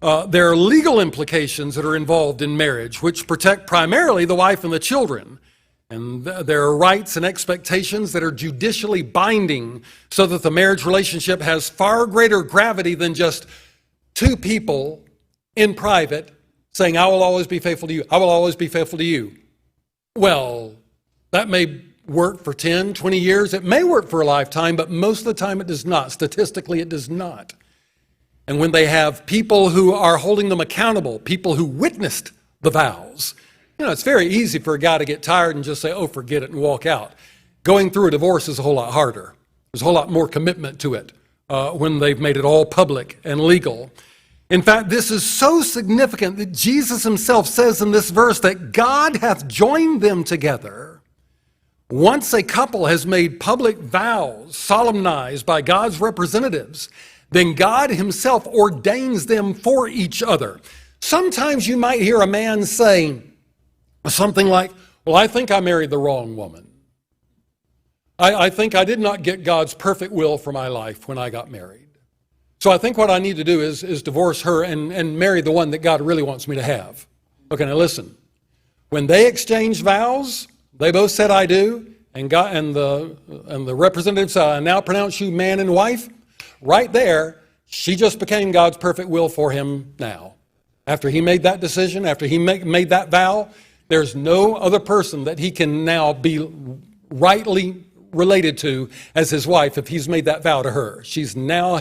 there are legal implications that are involved in marriage, which protect primarily the wife and the children. And there are rights and expectations that are judicially binding so that the marriage relationship has far greater gravity than just two people in private saying, I will always be faithful to you. I will always be faithful to you. Well, that may work for 10, 20 years. It may work for a lifetime, but most of the time it does not. Statistically, it does not. And when they have people who are holding them accountable, people who witnessed the vows, it's very easy for a guy to get tired and just say, oh, forget it, and walk out. Going through a divorce is a whole lot harder. There's a whole lot more commitment to it when they've made it all public and legal. In fact, this is so significant that Jesus himself says in this verse that God hath joined them together. Once a couple has made public vows solemnized by God's representatives, then God himself ordains them for each other. Sometimes you might hear a man saying something like, well, I think I married the wrong woman. I think I did not get God's perfect will for my life when I got married. So I think what I need to do is divorce her and marry the one that God really wants me to have. Okay, now listen. When they exchanged vows, they both said, I do, and God and the representative said, I now pronounce you man and wife. Right there, she just became God's perfect will for him now. After he made that decision, after he made that vow, there's no other person that he can now be rightly related to as his wife if he's made that vow to her. She's now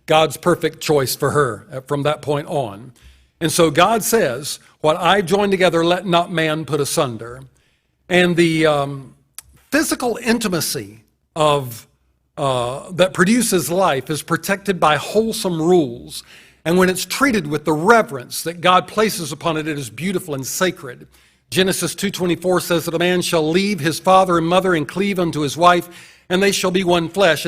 God's perfect choice for her from that point on. And so God says, what I joined together, let not man put asunder. And the physical intimacy that produces life is protected by wholesome rules. And when it's treated with the reverence that God places upon it, it is beautiful and sacred. Genesis 2:24 says that a man shall leave his father and mother and cleave unto his wife, and they shall be one flesh.